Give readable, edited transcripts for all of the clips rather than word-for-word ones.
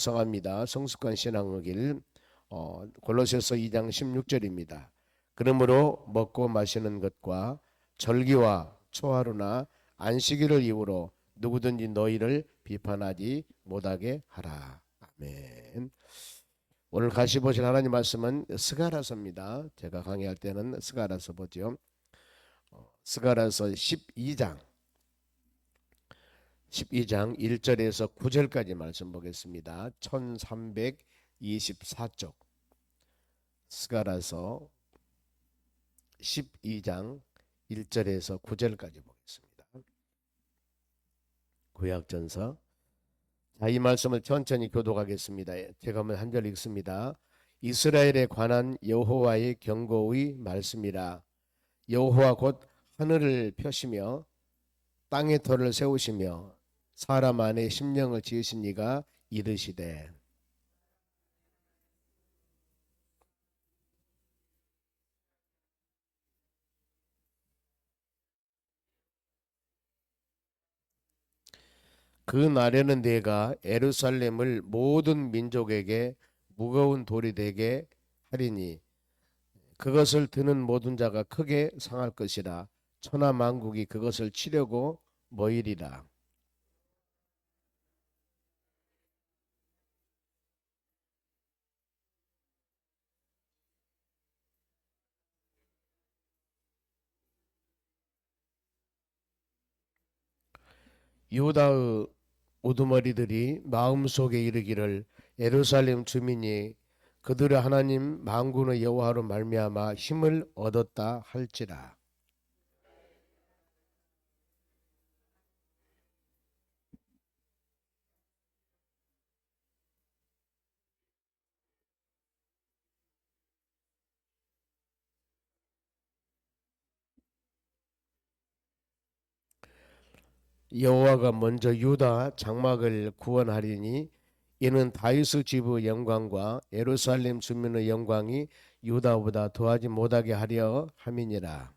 성합니다. 성숙한 신앙의 길 골로새서 2장 16절입니다. 그러므로 먹고 마시는 것과 절기와 초하루나 안식일을 이유로 누구든지 너희를 비판하지 못하게 하라. 아멘. 오늘 같이 보실 하나님 말씀은 스가랴서입니다. 제가 강의할 때는 스가랴서 보죠. 스가랴서 12장 1절에서 9절까지 말씀 보겠습니다. 1324쪽 스가랴서 12장 1절에서 9절까지 보겠습니다. 구약전서. 자, 이 말씀을 천천히 교독하겠습니다. 제가 한 절 읽습니다. 이스라엘에 관한 여호와의 경고의 말씀이라. 여호와 곧 하늘을 펴시며 땅의 터를 세우시며 사람 안에 심령을 지으신 이가 이르시되. 그 날에는 내가 예루살렘을 모든 민족에게 무거운 돌이 되게 하리니 그것을 드는 모든 자가 크게 상할 것이라. 천하 만국이 그것을 치려고 모이리라. 유다의 우두머리들이 마음속에 이르기를 예루살렘 주민이 그들의 하나님 만군의 여호와로 말미암아 힘을 얻었다 할지라. 여호와가 먼저 유다 장막을 구원하리니 이는 다윗의 집의 영광과 예루살렘 주민의 영광이 유다보다 더하지 못하게 하려 함이니라.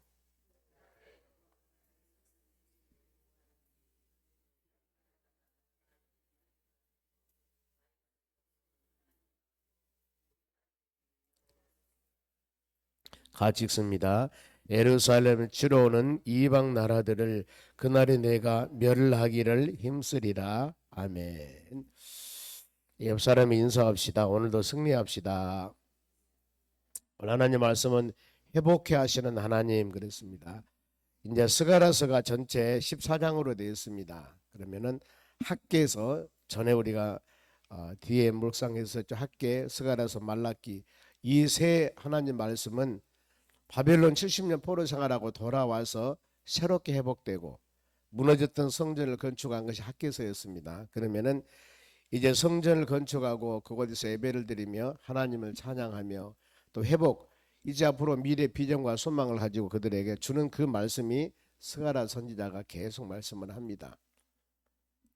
같이 읽습니다. 예루살렘을 치러 오는 이방 나라들을 그날에 내가 멸하기를 힘쓰리라. 아멘. 옆 사람이 인사합시다. 오늘도 승리합시다. 오늘 하나님 말씀은 회복해 하시는 하나님 그랬습니다. 이제 스가랴서가 전체 14장으로 되어 있습니다. 그러면은 학계에서 전에 우리가 뒤에 묵상했었죠. 학계, 스가랴서, 말라기 이 세 하나님 말씀은 바벨론 70년 포로 생활하고 돌아와서 새롭게 회복되고 무너졌던 성전을 건축한 것이 학계서였습니다. 그러면은 이제 성전을 건축하고 그곳에서 예배를 드리며 하나님을 찬양하며 또 회복, 이제 앞으로 미래 비전과 소망을 가지고 그들에게 주는 그 말씀이 스가랴 선지자가 계속 말씀을 합니다.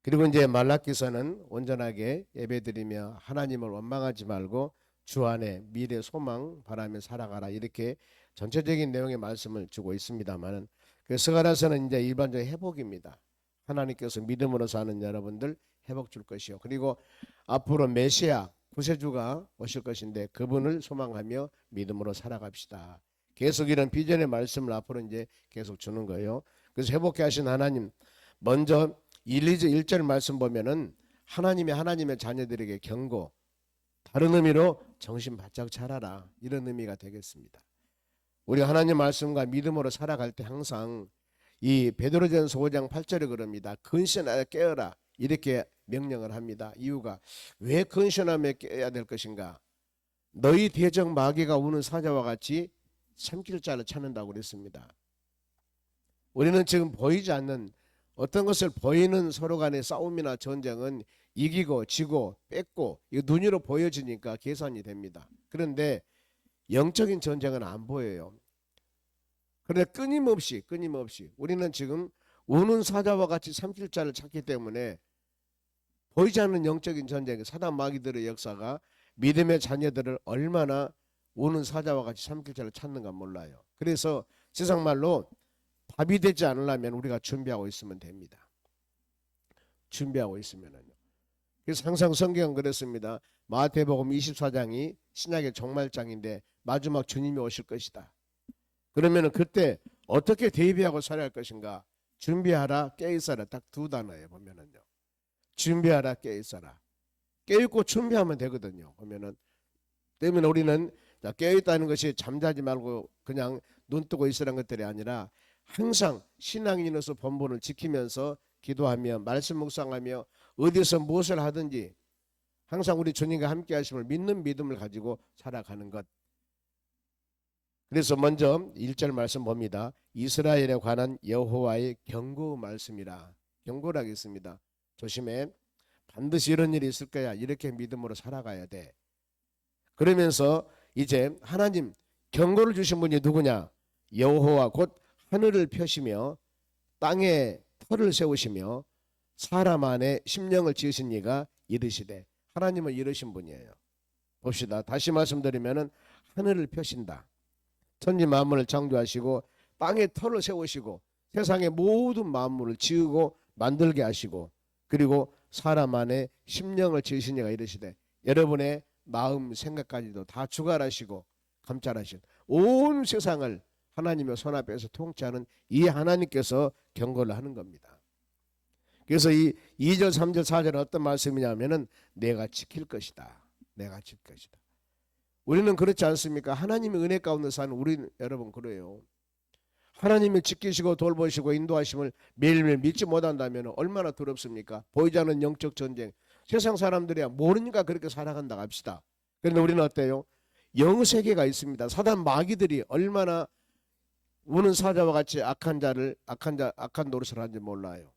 그리고 이제 말라기서는 온전하게 예배드리며 하나님을 원망하지 말고 주 안에 미래 소망 바라며 살아가라, 이렇게 전체적인 내용의 말씀을 주고 있습니다만은 그 스가랴서는 이제 일반적인 회복입니다. 하나님께서 믿음으로 사는 여러분들 회복 줄 것이요. 그리고 앞으로 메시아 구세주가 오실 것인데 그분을 소망하며 믿음으로 살아갑시다. 계속 이런 비전의 말씀을 앞으로 이제 계속 주는 거예요. 그래서 회복해 하신 하나님, 먼저 1절 말씀 보면은 하나님의 자녀들에게 경고, 다른 의미로 정신 바짝 차려라, 이런 의미가 되겠습니다. 우리 하나님 말씀과 믿음으로 살아갈 때 항상 이 베드로전서 5장 8절에 그럽니다. 근신하여 깨어라, 이렇게 명령을 합니다. 이유가 왜 근신하며 깨어야 될 것인가? 너희 대적 마귀가 우는 사자와 같이 삼킬 자를 찾는다고 그랬습니다. 우리는 지금 보이지 않는 어떤 것을 보이는 서로 간의 싸움이나 전쟁은 이기고 지고 뺏고 이거 눈으로 보여지니까 계산이 됩니다. 그런데 영적인 전쟁은 안 보여요. 그런데 끊임없이 우리는 지금 우는 사자와 같이 삼킬 자를 찾기 때문에 보이지 않는 영적인 전쟁, 사단 마귀들의 역사가 믿음의 자녀들을 얼마나 우는 사자와 같이 삼킬 자를 찾는가 몰라요. 그래서 세상 말로 답이 되지 않으려면 우리가 준비하고 있으면 됩니다. 준비하고 있으면은요. 그래서 항상 성경은 그랬습니다. 마태복음 24장이 신약의 종말장인데 마지막 주님이 오실 것이다. 그러면은 그때 어떻게 대비하고 살아야 할 것인가? 준비하라, 깨있어라. 딱 두 단어예요. 보면은요. 준비하라, 깨있어라. 깨있고 준비하면 되거든요. 보면은 때문에 우리는 깨어있다는 것이 잠자지 말고 그냥 눈 뜨고 있으라는 것들이 아니라 항상 신앙인으로서 본분을 지키면서 기도하며 말씀 묵상하며 어디서 무엇을 하든지 항상 우리 주님과 함께 하심을 믿는 믿음을 가지고 살아가는 것. 그래서 먼저 1절 말씀 봅니다. 이스라엘에 관한 여호와의 경고 말씀이라. 경고를 하겠습니다. 조심해. 반드시 이런 일이 있을 거야. 이렇게 믿음으로 살아가야 돼. 그러면서 이제 하나님 경고를 주신 분이 누구냐? 여호와 곧 하늘을 펴시며 땅에 터를 세우시며 사람 안에 심령을 지으신 이가 이르시되. 하나님은 이르신 분이에요. 봅시다. 다시 말씀드리면은 하늘을 펴신다. 천지 만물을 창조하시고 땅에 터를 세우시고 세상의 모든 만물을 지으고 만들게 하시고 그리고 사람 안에 심령을 지으신 이가 이르시되. 여러분의 마음 생각까지도 다 주관하시고 감찰하신 온 세상을 하나님의 손 앞에서 통치하는 이 하나님께서 경고를 하는 겁니다. 그래서 이 2절 3절 4절은 어떤 말씀이냐면은 내가 지킬 것이다. 내가 지킬 것이다. 우리는 그렇지 않습니까? 하나님의 은혜 가운데 사는 우리 여러분 그래요. 하나님이 지키시고 돌보시고 인도하심을 매일매일 믿지 못한다면 얼마나 두렵습니까? 보이지 않는 영적 전쟁. 세상 사람들이야 모르니까 그렇게 살아간다 합시다. 그런데 우리는 어때요? 영세계가 있습니다. 사단 마귀들이 얼마나 우는 사자와 같이 악한 노릇을 하는지 몰라요.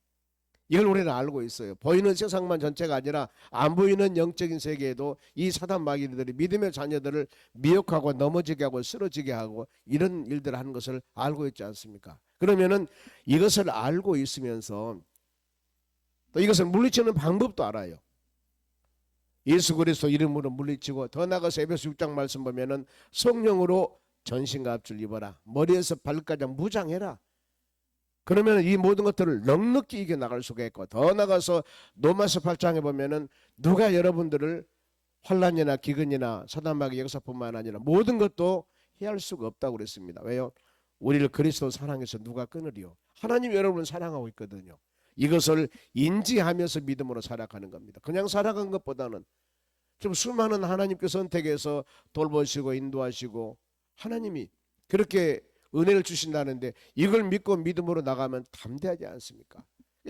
이걸 우리는 알고 있어요. 보이는 세상만 전체가 아니라 안 보이는 영적인 세계에도 이 사단 마귀들이 믿음의 자녀들을 미혹하고 넘어지게 하고 쓰러지게 하고 이런 일들을 하는 것을 알고 있지 않습니까? 그러면은 이것을 알고 있으면서 또 이것을 물리치는 방법도 알아요. 예수 그리스도 이름으로 물리치고 더 나아가서 에베소 6장 말씀 보면은 성령으로 전신과 합주를 입어라. 머리에서 발끝까지 무장해라. 그러면 이 모든 것들을 넉넉히 이겨나갈 수가 있고 더 나가서 로마서 8장에 보면은 누가 여러분들을 환난이나 기근이나 사단마귀 역사뿐만 아니라 모든 것도 해할 수가 없다고 그랬습니다. 왜요? 우리를 그리스도 사랑해서 누가 끊으리요? 하나님 여러분을 사랑하고 있거든요. 이것을 인지하면서 믿음으로 살아가는 겁니다. 그냥 살아간 것보다는 좀 수많은 하나님께 선택해서 돌보시고 인도하시고 하나님이 그렇게 은혜를 주신다는데 이걸 믿고 믿음으로 나가면 담대하지 않습니까?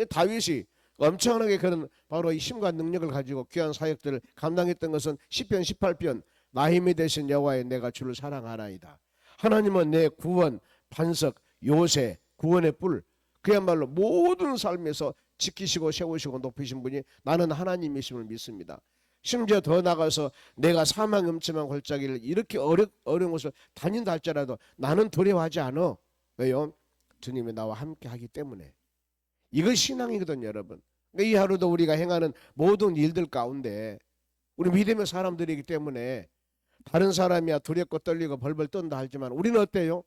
다윗이 엄청나게 그런 바로 이 힘과 능력을 가지고 귀한 사역들을 감당했던 것은 시편 18편 나 힘이 되신 여호와의 내가 주를 사랑하나이다. 하나님은 내 구원, 반석, 요새, 구원의 뿔 그야말로 모든 삶에서 지키시고 세우시고 높이신 분이 나는 하나님이심을 믿습니다. 심지어 더 나가서 내가 사망 음침한 골짜기를 이렇게 어려운 곳을 다닌다 할지라도 나는 두려워하지 않아. 왜요? 주님이 나와 함께 하기 때문에. 이거 신앙이거든요, 여러분. 이 하루도 우리가 행하는 모든 일들 가운데 우리 믿음의 사람들이기 때문에 다른 사람이야 두렵고 떨리고 벌벌 떤다 하지만 우리는 어때요?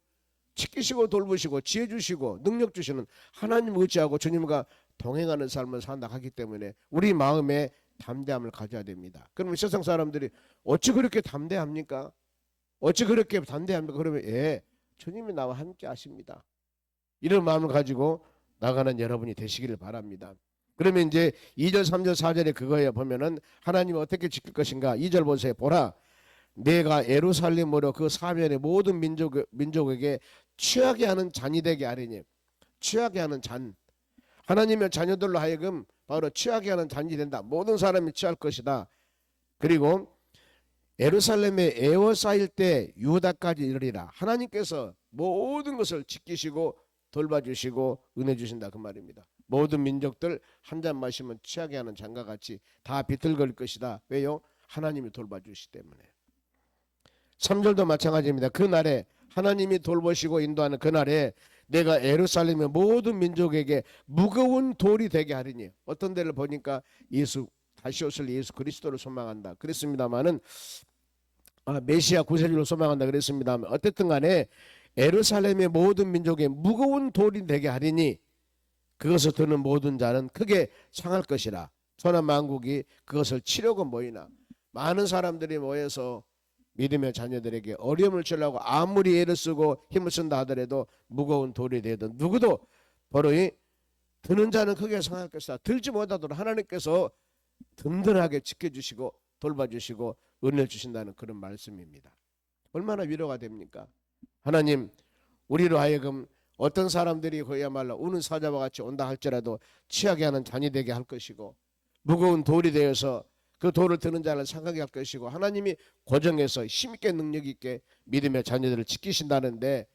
지키시고 돌보시고 지혜 주시고 능력 주시는 하나님 의지하고 주님과 동행하는 삶을 산다 하기 때문에 우리 마음에 담대함을 가져야 됩니다. 그러면 세상 사람들이 어찌 그렇게 담대합니까? 어찌 그렇게 담대합니까? 그러면 주님이 나와 함께 하십니다. 이런 마음을 가지고 나가는 여러분이 되시기를 바랍니다. 그러면 이제 2절 3절 4절에 그거에 보면은 하나님이 어떻게 지킬 것인가? 2절 보세요. 보라 내가 예루살렘으로 그 사면의 모든 민족에게 취하게 하는 잔이 되게 하리니. 취하게 하는 잔. 하나님의 자녀들로 하여금 바로 취하게 하는 잔이 된다. 모든 사람이 취할 것이다. 그리고 예루살렘에 에워싸일 때 유다까지 이르리라. 하나님께서 모든 것을 지키시고 돌봐주시고 은혜 주신다 그 말입니다. 모든 민족들 한 잔 마시면 취하게 하는 잔과 같이 다 비틀거릴 것이다. 왜요? 하나님이 돌봐주시기 때문에. 3절도 마찬가지입니다. 그날에 하나님이 돌보시고 인도하는 그날에 내가 예루살렘의 모든 민족에게 무거운 돌이 되게 하리니. 어떤 데를 보니까 다시 오실 예수 그리스도를 소망한다 그랬습니다만은 메시아 구세주를 소망한다 그랬습니다만 어쨌든 간에 예루살렘의 모든 민족에 무거운 돌이 되게 하리니 그것을 드는 모든 자는 크게 상할 것이라. 천하 만국이 그것을 치려고 모이나 많은 사람들이 모여서 믿음의 자녀들에게 어려움을 주려고 아무리 애를 쓰고 힘을 쓴다 하더라도 무거운 돌이 되든 누구도 바로 이 드는 자는 크게 성할 것이다. 들지 못하도록 하나님께서 든든하게 지켜주시고 돌봐주시고 은혜를 주신다는 그런 말씀입니다. 얼마나 위로가 됩니까? 하나님, 우리로 하여금 어떤 사람들이 그야말로 우는 사자와 같이 온다 할지라도 취하게 하는 잔이 되게 할 것이고 무거운 돌이 되어서 그 돌을 드는 자를 상하게 할 것이고 하나님이 고정해서 힘있게 능력있게 믿음의 자녀들을 지키신다는데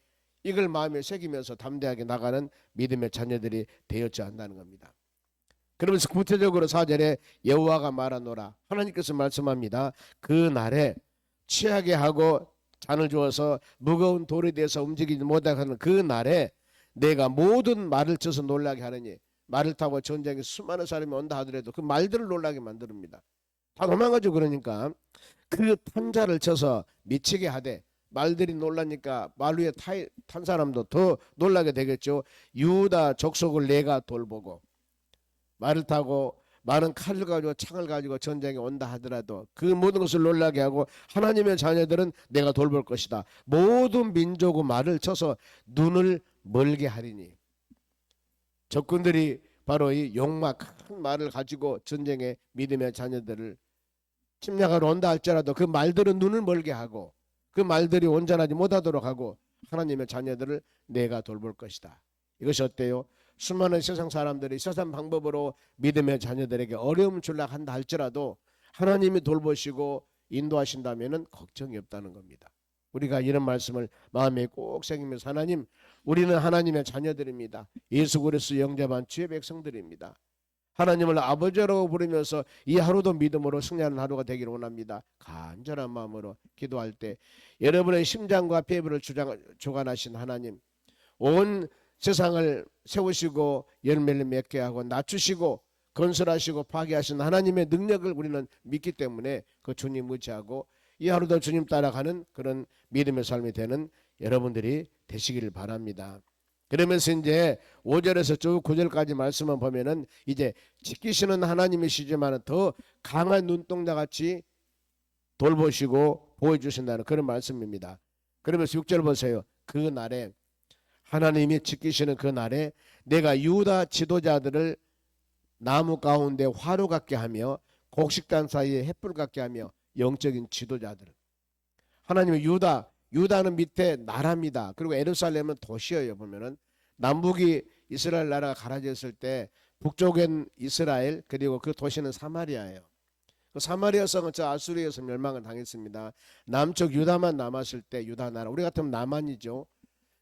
이걸 마음에 새기면서 담대하게 나가는 믿음의 자녀들이 되었지 않다는 겁니다. 그러면서 구체적으로 4절에 여호와가 말하노라 하나님께서 말씀합니다. 그 날에 취하게 하고 잔을 주어서 무거운 돌에 대해서 움직이지 못하게 하는 그 날에 내가 모든 말을 쳐서 놀라게 하느니 말을 타고 전쟁에 수많은 사람이 온다 하더라도 그 말들을 놀라게 만듭니다. 다 도망가죠. 그러니까 그 탄자를 쳐서 미치게 하되 말들이 놀라니까 말 위에 탄 사람도 더 놀라게 되겠죠. 유다 족속을 내가 돌보고 말을 타고 많은 칼을 가지고 창을 가지고 전쟁에 온다 하더라도 그 모든 것을 놀라게 하고 하나님의 자녀들은 내가 돌볼 것이다. 모든 민족의 말을 쳐서 눈을 멀게 하리니 적군들이 바로 이 용마 큰 말을 가지고 전쟁에 믿음의 자녀들을 침략하러 온다 할지라도 그 말들은 눈을 멀게 하고 그 말들이 온전하지 못하도록 하고 하나님의 자녀들을 내가 돌볼 것이다. 이것이 어때요? 수많은 세상 사람들이 세상 방법으로 믿음의 자녀들에게 어려움 주려고 한다 할지라도 하나님이 돌보시고 인도하신다면 걱정이 없다는 겁니다. 우리가 이런 말씀을 마음에 꼭 새기면서 하나님, 우리는 하나님의 자녀들입니다. 예수 그리스도 영접한 주의 백성들입니다. 하나님을 아버지라고 부르면서 이 하루도 믿음으로 승리하는 하루가 되기를 원합니다. 간절한 마음으로 기도할 때 여러분의 심장과 폐부를 주관하신 하나님, 온 세상을 세우시고 열매를 맺게 하고 낮추시고 건설하시고 파괴하신 하나님의 능력을 우리는 믿기 때문에 그 주님 의지하고 이 하루도 주님 따라가는 그런 믿음의 삶이 되는 여러분들이 되시기를 바랍니다. 그러면서 이제 5절에서 쭉 9절까지 말씀을 보면은 이제 지키시는 하나님이시지만 더 강한 눈동자같이 돌보시고 보여주신다는 그런 말씀입니다. 그러면서 6절 보세요. 그 날에 하나님이 지키시는 그 날에 내가 유다 지도자들을 나무 가운데 화로 같게 하며 곡식단 사이에 횃불 같게 하며 영적인 지도자들. 하나님의 유다는 밑에 나라입니다. 그리고 예루살렘은 도시예요. 보면은 남북이 이스라엘 나라가 갈라졌을 때 북쪽엔 이스라엘 그리고 그 도시는 사마리아예요. 그 사마리아 성은 저 아수르에서 멸망을 당했습니다. 남쪽 유다만 남았을 때 유다 나라, 우리 같으면 남한이죠.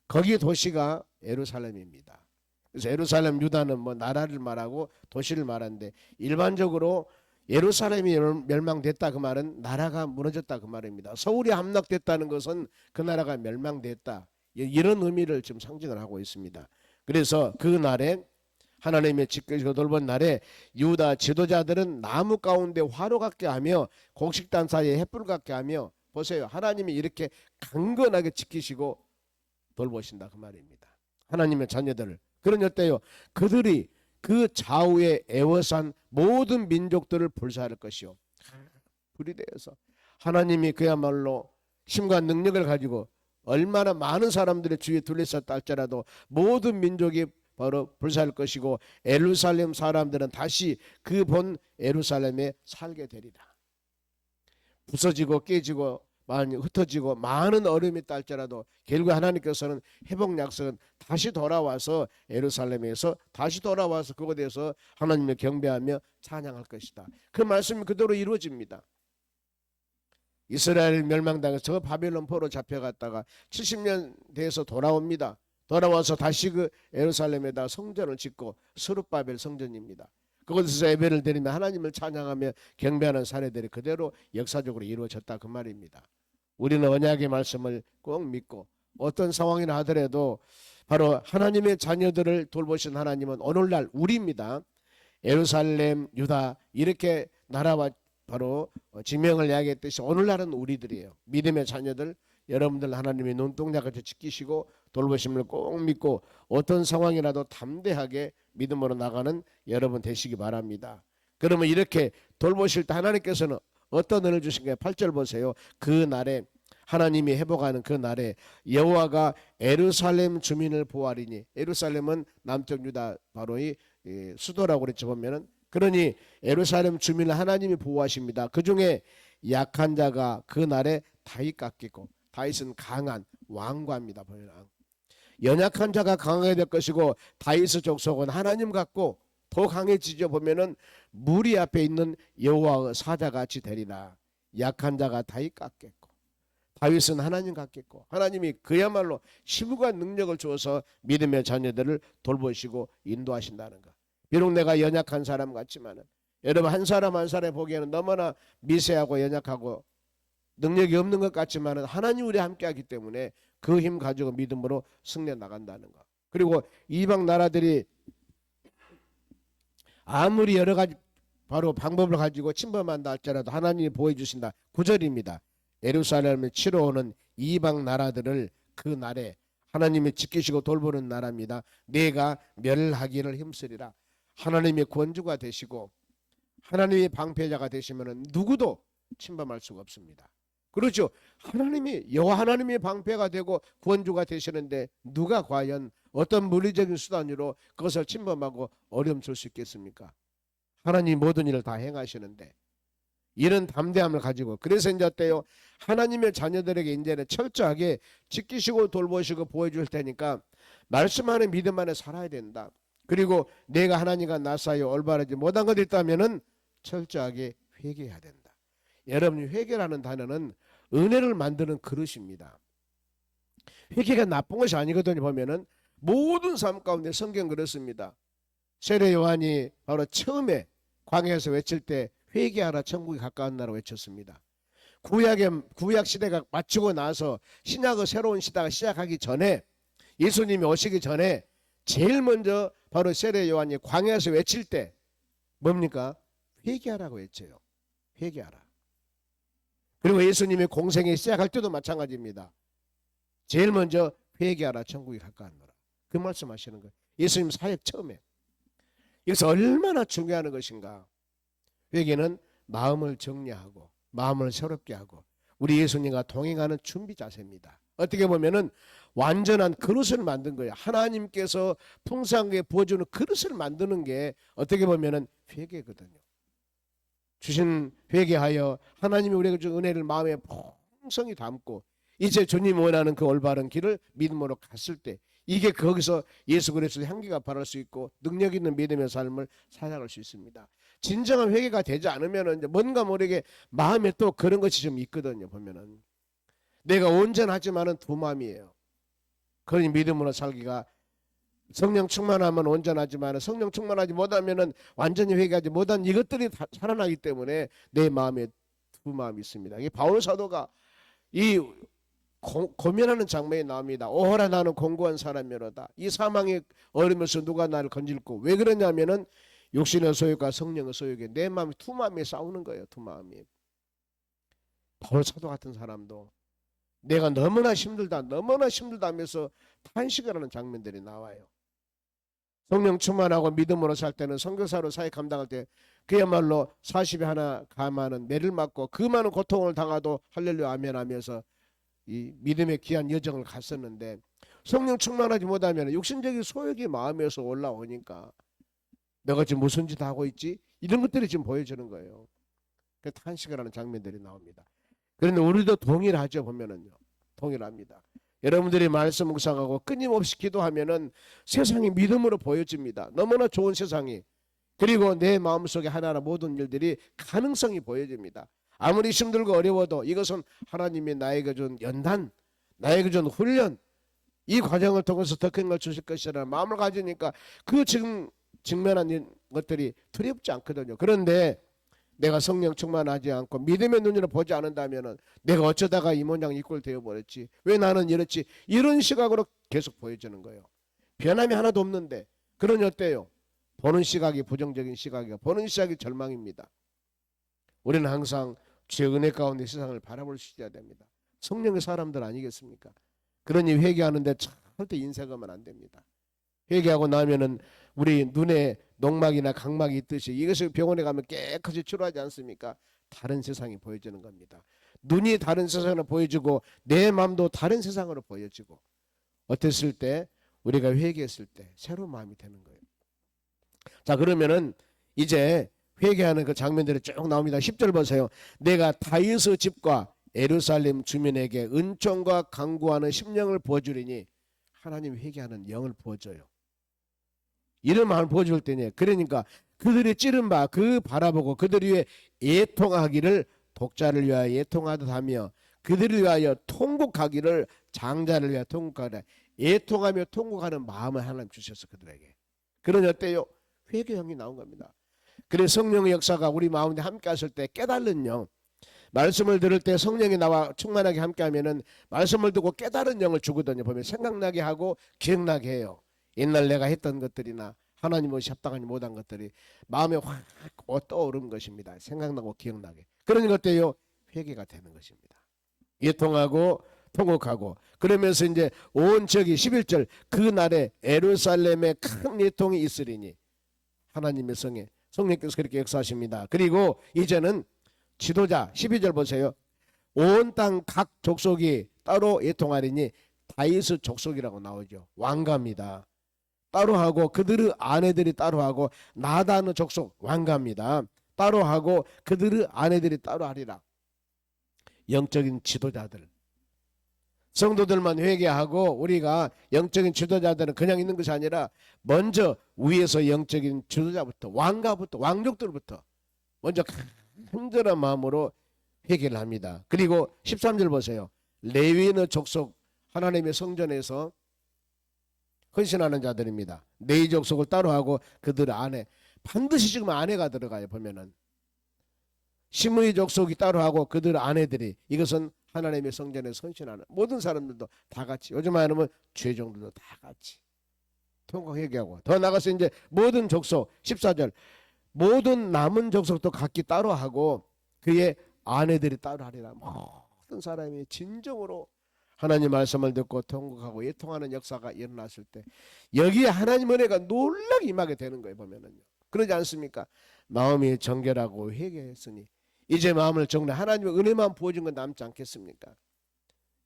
거기 도시가 예루살렘입니다. 그래서 예루살렘 유다는 뭐 나라를 말하고 도시를 말하는데 일반적으로 예루살렘이 멸망됐다 그 말은 나라가 무너졌다 그 말입니다. 서울이 함락됐다는 것은 그 나라가 멸망됐다 이런 의미를 지금 상징을 하고 있습니다. 그래서 그 날에 하나님의 지키시고 돌본 날에 유다 지도자들은 나무 가운데 화로 같게 하며 곡식단 사이에 횃불 같게 하며 보세요. 하나님이 이렇게 강건하게 지키시고 돌보신다 그 말입니다. 하나님의 자녀들을. 그러니 어때요? 그들이 그 좌우에 애워싼 모든 민족들을 불사할 것이요. 불이 되어서 하나님이 그야말로 힘과 능력을 가지고 얼마나 많은 사람들의 주위에 둘러쌌다 할지라도 모든 민족이 바로 불사할 것이고 예루살렘 사람들은 다시 그 본 예루살렘에 살게 되리라. 부서지고 깨지고 많이 흩어지고 많은 어려움이 있다 할지라도 결국 하나님께서는 회복 약속은 다시 돌아와서 예루살렘에서 다시 돌아와서 그곳에서 하나님을 경배하며 찬양할 것이다. 그 말씀이 그대로 이루어집니다. 이스라엘 멸망당해서 저 바벨론 포로 잡혀갔다가 70년 돼서 돌아옵니다. 돌아와서 다시 그 예루살렘에다 성전을 짓고 스룹바벨 성전입니다. 그곳에서 예배를 드리며 하나님을 찬양하며 경배하는 사례들이 그대로 역사적으로 이루어졌다 그 말입니다. 우리는 언약의 말씀을 꼭 믿고 어떤 상황이나 하더라도 바로 하나님의 자녀들을 돌보신 하나님은 오늘날 우리입니다. 예루살렘, 유다 이렇게 나라와 바로 지명을 이야기했듯이 오늘날은 우리들이에요. 믿음의 자녀들 여러분들 하나님의 눈동자같이 지키시고 돌보심을 꼭 믿고 어떤 상황이라도 담대하게 믿음으로 나가는 여러분 되시기 바랍니다. 그러면 이렇게 돌보실 때 하나님께서는 어떤 은혜를 주신가요? 8절 보세요. 그 날에 하나님이 회복하는 그 날에 여호와가 예루살렘 주민을 보호하리니, 예루살렘은 남쪽 유다 바로 이 수도라고 그랬죠. 보면은 그러니 예루살렘 주민을 하나님이 보호하십니다. 그 중에 약한 자가 그 날에 다윗 같겠고, 다윗은 강한 왕과입니다. 보면 연약한 자가 강하게 될 것이고, 다윗의 족속은 하나님 같고 더 강해지죠. 보면은 무리 앞에 있는 여호와의 사자같이 되리라. 약한 자가 다윗 같겠고, 다윗은 하나님 같겠고, 하나님이 그야말로 힘과 능력을 주어서 믿음의 자녀들을 돌보시고 인도하신다는 것. 비록 내가 연약한 사람 같지만은, 여러분 한 사람 한 사람이 보기에는 너무나 미세하고 연약하고 능력이 없는 것 같지만은 하나님 우리 함께하기 때문에 그 힘 가지고 믿음으로 승리해 나간다는 것. 그리고 이방 나라들이 아무리 여러 가지 바로 방법을 가지고 침범한다 할지라도 하나님이 보호해 주신다. 9절입니다. 예루살렘을 치러 오는 이방 나라들을 그 날에 하나님이 지키시고 돌보는 나라입니다. 내가 멸하기를 힘쓰리라. 하나님의 구원주가 되시고 하나님의 방패자가 되시면 누구도 침범할 수가 없습니다. 그렇죠. 하나님이 여호와 하나님의 방패가 되고 구원주가 되시는데 누가 과연 어떤 물리적인 수단으로 그것을 침범하고 어려움 줄 수 있겠습니까? 하나님 모든 일을 다 행하시는데, 이런 담대함을 가지고, 그래서 이제 어때요? 하나님의 자녀들에게 이제는 철저하게 지키시고 돌보시고 보호해 줄 테니까 말씀하는 믿음 안에 살아야 된다. 그리고 내가 하나님과 나 사이에 올바르지 못한 것이 있다면은 철저하게 회개해야 된다. 여러분, 회개라는 단어는 은혜를 만드는 그릇입니다. 회개가 나쁜 것이 아니거든요. 보면은 모든 삶 가운데 성경 그렇습니다. 세례 요한이 바로 처음에 광야에서 외칠 때 회개하라 천국이 가까운 나라 외쳤습니다. 구약 시대가 마치고 나서 신약의 새로운 시대가 시작하기 전에, 예수님이 오시기 전에 제일 먼저 바로 세례 요한이 광야에서 외칠 때 뭡니까? 회개하라고 외쳐요. 회개하라. 그리고 예수님이 공생에 시작할 때도 마찬가지입니다. 제일 먼저 회개하라 천국이 가까운 나라. 그 말씀하시는 거예요. 예수님 사역 처음에. 여기서 얼마나 중요한 것인가. 회개는 마음을 정리하고 마음을 새롭게 하고 우리 예수님과 동행하는 준비 자세입니다. 어떻게 보면은 완전한 그릇을 만든 거예요. 하나님께서 풍성하게 부어주는 그릇을 만드는 게 어떻게 보면은 회개거든요. 주신 회개하여 하나님이 우리에게 준 은혜를 마음에 풍성히 담고 이제 주님 원하는 그 올바른 길을 믿음으로 갔을 때, 이게 거기서 예수 그리스도의 향기가 발할 수 있고 능력 있는 믿음의 삶을 살아갈 수 있습니다. 진정한 회개가 되지 않으면 이제 뭔가 모르게 마음에 또 그런 것이 좀 있거든요. 보면은 내가 온전하지만은 두 마음이에요. 그러니 믿음으로 살기가, 성령 충만하면 온전하지만 성령 충만하지 못하면은 완전히 회개하지 못한 이것들이 살아나기 때문에 내 마음에 두 마음이 있습니다. 이 바울 사도가 이 고민하는 장면이 나옵니다. 오호라 나는 공고한 사람이로다. 이 사망의 얼음에서 누가 나를 건질고. 왜 그러냐면은 육신의 소욕과 성령의 소욕에 내 마음이 두 마음이 싸우는 거예요. 두 마음이. 바울 사도 같은 사람도 내가 너무나 힘들다 하면서 탄식을 하는 장면들이 나와요. 성령 충만하고 믿음으로 살 때는 선교사로 사역 감당할 때 그야말로 40에 하나 감하는 매를 맞고 그 많은 고통을 당하도 할렐루야 아멘 하면서 이 믿음의 귀한 여정을 갔었는데, 성령 충만하지 못하면 육신적인 소욕이 마음에서 올라오니까 내가 지금 무슨 짓 하고 있지? 이런 것들이 지금 보여지는 거예요. 그 탄식을 하는 장면들이 나옵니다. 그런데 우리도 동일하죠. 보면은요, 동일합니다. 여러분들이 말씀 묵상하고 끊임없이 기도하면은 세상이 믿음으로 보여집니다. 너무나 좋은 세상이. 그리고 내 마음속에 하나하나 모든 일들이 가능성이 보여집니다. 아무리 힘들고 어려워도 이것은 하나님이 나에게 준 연단, 나에게 준 훈련, 이 과정을 통해서 더 큰 걸 주실 것이라는 마음을 가지니까 그 지금 직면한 것들이 두렵지 않거든요. 그런데 내가 성령 충만하지 않고 믿음의 눈으로 보지 않는다면 내가 어쩌다가 이 모양 이 꼴 되어버렸지, 왜 나는 이렇지, 이런 시각으로 계속 보여지는 거예요. 변함이 하나도 없는데. 그러니 어때요? 보는 시각이 부정적인 시각이고 보는 시각이 절망입니다. 우리는 항상 주의 은혜 가운데 세상을 바라볼 수 있어야 됩니다. 성령의 사람들 아니겠습니까? 그러니 회개하는데 절대 인색하면 안 됩니다. 회개하고 나면은 우리 눈에 농막이나 각막이 있듯이 이것이 병원에 가면 깨끗이 치료하지 않습니까? 다른 세상이 보여지는 겁니다. 눈이 다른 세상을 보여주고 내 마음도 다른 세상으로 보여지고 어땠을 때 우리가 회개했을 때 새로운 마음이 되는 거예요. 자, 그러면은 이제 회개하는 그 장면들이 쭉 나옵니다. 10절 보세요. 내가 다윗의 집과 예루살렘 주민에게 은총과 강구하는 심령을 부어주리니 하나님 회개하는 영을 부어줘요. 이런 마음을 부어줄 때니 그러니까 그들이 찌른 바 그 바라보고 그들 위해 애통하기를 독자를 위하여 애통하듯 하며 그들을 위하여 통곡하기를 장자를 위하여 통곡하라. 애통하며 통곡하는 마음을 하나님 주셔서 그들에게. 그러니 어때요? 회개형이 나온 겁니다. 그래서 성령의 역사가 우리 마음에 함께 하실 때 깨달은 영, 말씀을 들을 때 성령이 나와 충만하게 함께 하면은 말씀을 듣고 깨달은 영을 주거든요. 보면 생각나게 하고 기억나게 해요. 옛날 내가 했던 것들이나 하나님을 합당하지 못한 것들이 마음에 확 떠오른 것입니다. 생각나고 기억나게. 그러니 어때요? 회개가 되는 것입니다. 애통하고 통곡하고 그러면서 이제 온 지역이 11절 그날에 예루살렘에 큰 애통이 있으리니 하나님의 성에 성령께서 그렇게 역사하십니다. 그리고 이제는 지도자 12절 보세요. 온 땅 각 족속이 따로 애통하리니 다윗의 족속이라고 나오죠. 왕가입니다. 따로 하고 그들의 아내들이 따로 하고 나단의 족속 왕가입니다. 따로 하고 그들의 아내들이 따로 하리라. 영적인 지도자들 성도들만 회개하고 우리가 영적인 지도자들은 그냥 있는 것이 아니라 먼저 위에서 영적인 지도자부터 왕가부터 왕족들부터 먼저 간절한 마음으로 회개를 합니다. 그리고 13절 보세요. 레위인의 족속 하나님의 성전에서 헌신하는 자들입니다. 네 족속을 따로 하고 그들 안에 반드시 지금 아내가 들어가요. 보면은 시므이 족속이 따로 하고 그들 아내들이 이것은 하나님의 성전에 헌신하는 모든 사람들도 다 같이 요즘 말하면 죄종들도 다 같이 통곡 회개하고 더 나가서 이제 모든 족속 14절 모든 남은 족속도 각기 따로 하고 그의 아내들이 따로 하리라. 모든 사람이 진정으로 하나님 말씀을 듣고 통곡하고 애통하는 역사가 일어났을 때 여기에 하나님 은혜가 놀라게 임하게 되는 거예요. 보면은요. 그러지 않습니까? 마음이 정결하고 회개했으니 이제 마음을 정리 하나님의 은혜만 부어준 건 남지 않겠습니까?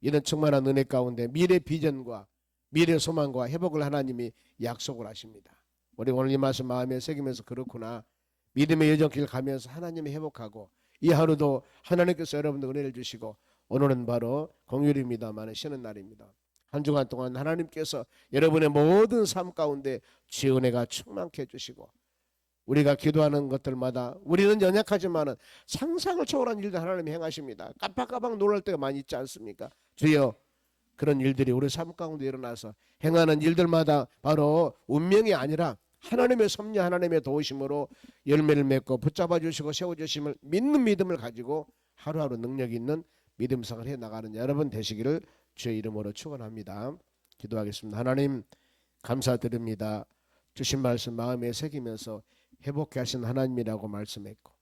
이런 충만한 은혜 가운데 미래 비전과 미래 소망과 회복을 하나님이 약속을 하십니다. 우리 오늘 이 말씀 마음에 새기면서 그렇구나. 믿음의 여정길 가면서 하나님이 회복하고 이 하루도 하나님께서 여러분들 은혜를 주시고 오늘은 바로 공휴일입니다만 쉬는 날입니다. 한 주간 동안 하나님께서 여러분의 모든 삶 가운데 주의 은혜가 충만케 해주시고 우리가 기도하는 것들마다 우리는 연약하지만 상상을 초월한 일들 하나님이 행하십니다. 깜빡깜빡 놀랄 때가 많이 있지 않습니까? 주여 그런 일들이 우리 삶 가운데 일어나서 행하는 일들마다 바로 운명이 아니라 하나님의 섭리 하나님의 도우심으로 열매를 맺고 붙잡아 주시고 세워주심을 믿는 믿음을 가지고 하루하루 능력 있는 믿음 생활을 해나가는 여러분 되시기를 주의 이름으로 축원합니다. 기도하겠습니다. 하나님 감사드립니다. 주신 말씀 마음에 새기면서 회복케 하신 하나님이라고 말씀했고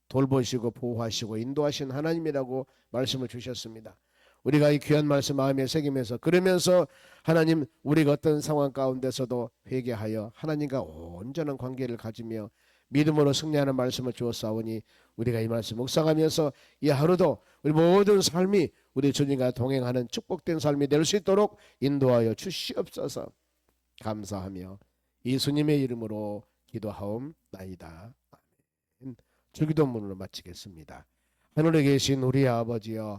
돌보시고 보호하시고 인도하신 하나님이라고 말씀을 주셨습니다. 우리가 이 귀한 말씀 마음에 새기면서 그러면서 하나님 우리가 어떤 상황 가운데서도 회개하여 하나님과 온전한 관계를 가지며 믿음으로 승리하는 말씀을 주었사오니 우리가 이 말씀 묵상하면서 이 하루도 우리 모든 삶이 우리 주님과 동행하는 축복된 삶이 될 수 있도록 인도하여 주시옵소서. 감사하며 예수님의 이름으로 기도하옵나이다. 아멘. 주기도문으로 마치겠습니다. 하늘에 계신 우리 아버지여